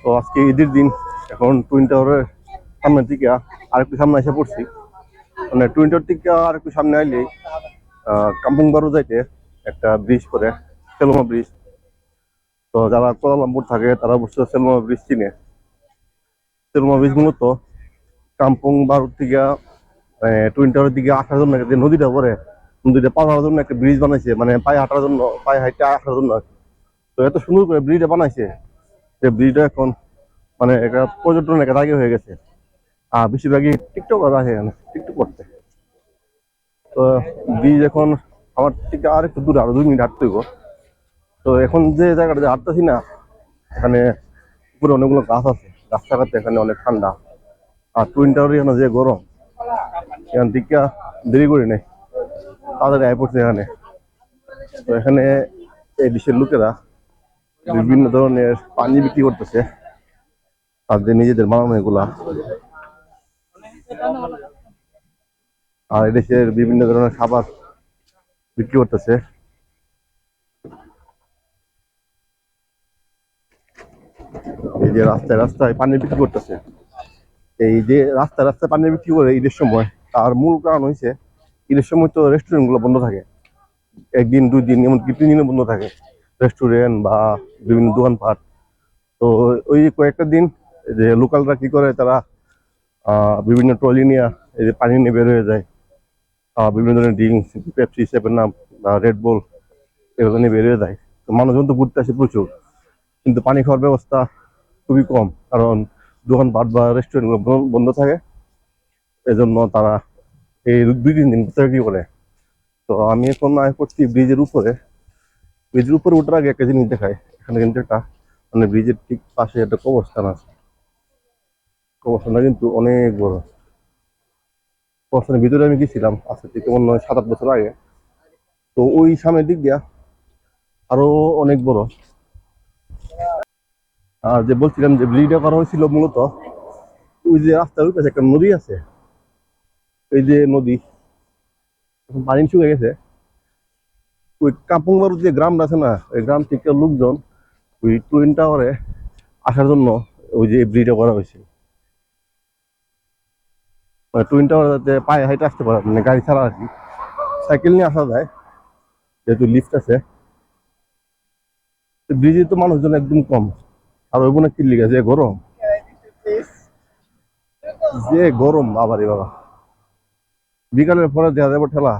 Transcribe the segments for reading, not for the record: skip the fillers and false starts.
তো আজকে ঈদের দিন, এখন টুইন টাওয়ারের সামনের দিকে আরেকটু সামনে এসে পড়ছি। মানে টুইন টাওয়ার থেকে আরেকটু সামনে আইলে কাম্পুং বারো যাইতে একটা ব্রিজ করে, সেলোমা ব্রিজ। তো যারা কোয়ালালামপুর থাকে তারা অবশ্যই সেলোমা ব্রিজ চিনে। সেলোমা ব্রিজ মূলত কাম্পুং বারো থেকে টুইন টাওয়ারের দিকে আসার জন্য যে নদীটা পরে, নদীটা পার হওয়ার জন্য একটা ব্রিজ বানাইছে, মানে পায়ে হাঁটার জন্য, পায়ে হাঁটতে আসার জন্য। তো এত সুন্দর করে ব্রিজটা বানাইছে যে ব্রিজটা এখন মানে একটা পর্যটন একটা জায়গা হয়ে গেছে। আর বেশিরভাগই টিকটক আসে এখানে টিকটক করতে। তো ব্রিজ এখন আমার থেকে আর একটু দূরে, আরো 2 মিনিট হাঁটতে হইব। তো এখন যে জায়গাটা হাঁটতেছি না, এখানে উপরে অনেকগুলো গাছ আছে, গাছ থাকাতে এখানে অনেক ঠান্ডা। আর টুইন টাওয়ারে এখানে যে গরম, এখান থেকে দেরি করি নেই, তাড়াতাড়ি আয় পড়ছে এখানে। তো এখানে এই দেশের লোকেরা বিভিন্ন ধরনের পানি বিক্রি করতেছে, তাদের নিজেদের বানানো এগুলা। আর এদেশের বিভিন্ন ধরনের খাবার বিক্রি করতেছে। এই যে রাস্তায় রাস্তায় পানি বিক্রি করতেছে, এই যে রাস্তায় রাস্তায় পানি বিক্রি করে ঈদের সময়, তার মূল কারণ হয়েছে ঈদের সময় তো রেস্টুরেন্ট গুলো বন্ধ থাকে, 1 দিন 2 দিন এমনকি 3 দিনও বন্ধ থাকে রেস্টুরেন্ট বা বিভিন্ন দোকানপাট। তো ওই কয়েকটা দিন যে লোকালরা কি করে, তারা বিভিন্ন ট্রলি নিয়ে এই যে পানি নিয়ে বের হয়ে যায়, বিভিন্ন ধরনের ড্রিঙ্কস, পেপসি, 7 আপ বা রেড বুল এগুলো নিয়ে বের হয়ে যায়। তো মানুষজন তো ঘুরতে আসে প্রচুর, কিন্তু পানি খাওয়ার ব্যবস্থা খুবই কম, কারণ দোকানপাট বা রেস্টুরেন্ট গুলো বন্ধ থাকে। এজন্য তারা এই 2-3 দিন কি করে। তো আমি এখন আয় করছি ব্রিজের উপরে। ব্রিজের উপরে ওঠার আগে একটা জিনিস দেখায়, এখানে কিন্তু একটা মানে ব্রিজের ঠিক পাশে একটা কবরস্থান আছে। কবরস্থানটা কিন্তু অনেক বড়। কবরস্থানের ভিতরে আমি গেছিলাম আজকে থেকে মনে হয় 7-8 বছর আগে। তো ওই সামনের দিক দিয়া আরো অনেক বড়। আর যে বলছিলাম যে ব্রিজটা করা হয়েছিল মূলত, ওই যে রাস্তার উপরে একটা নদী আছে, এই যে নদী এখন পানি শুকিয়ে গেছে। ওই কাম্পুং বারুর যে গ্রামটা আছে না, ওই গ্রাম থেকে লোকজন ওই টুইন টাওয়ারে আসার জন্য ওই যে ব্রিজটা করা হয়েছে। মানে টুইন টাওয়ারে যাতে পায়ে হাইটে আসতে পারে, মানে গাড়ি ছাড়া আর কি, সাইকেল নিয়ে আসা যায়, যেহেতু লিফট আছে। ব্রিজে তো মানুষজন একদম কম। আর ওই বোনে কিল্লি গেছে, গরম, যে গরম বাবারে বাবা। বিকালের পরে দেখা যাবো ঠেলা,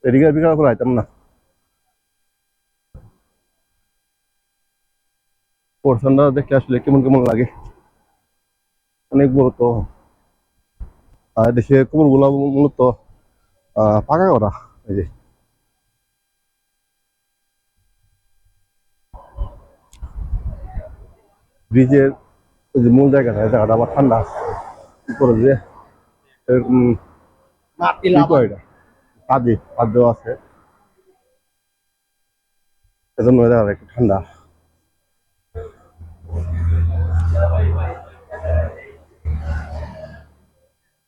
এদিকে বিকালের পরে আইতাম না। পোর্শনটা দেখে আসলে কেমন কেমন লাগে, অনেক বড় তো। আর দেশে কবর গুলা মূলত পাকা করা। এই যে ব্রিজের যে মূল জায়গাটা, এই জায়গাটা আবার ঠান্ডা উপরে যে এরকম কি কয় এটা, কাজে কাজ দেওয়া আছে, এজন্য এই জায়গাটা একটু ঠান্ডা।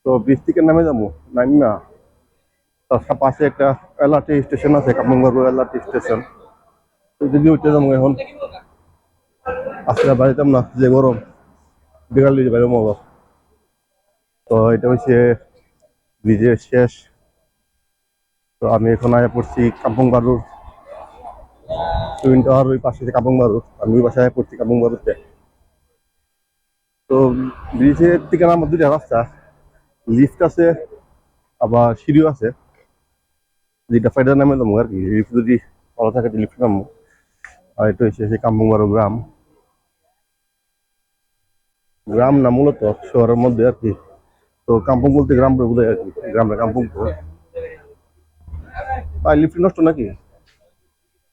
তো ব্রিজ থেকে নামে যাবো, নামি না, তার পাশে একটা এলআরটি স্টেশন আছে, কামরাঙ্গা এলআরটি স্টেশন। যদি উঠতে যাবো এখন, আজকে বাড়িতাম না, যে গরম, বিকাল দিতে পারি আবার। তো এটা হচ্ছে ব্রিজের শেষ। তো আমি এখন আয়া পড়ছি কাম্পং বারুর, টুইন টাওয়ার ওই পাশে কাম্পং বারু, আমি ওই পাশে আয়া পড়ছি কাম্পং বারুতে। তো ব্রিজের থেকে নামার 2টা রাস্তা, লিফট আছে আবার সিঁড়িও আছে। যেটা ফাইডার নামে যাবো আর কি, লিফট যদি ভালো থাকে লিফট নামবো। আর এটা হচ্ছে সেই কাম্পং বারু গ্রাম। গ্রাম না, মূলত শহরের মধ্যে আর কি। তো কাম্পং বলতে গ্রাম বোঝায় আর কি, গ্রামটা কাম্পং তো। আর লিফট নষ্ট নাকি?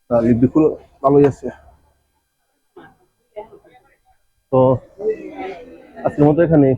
লিফট খুলে ভালোই আছে। তো আজকের মতো এখানে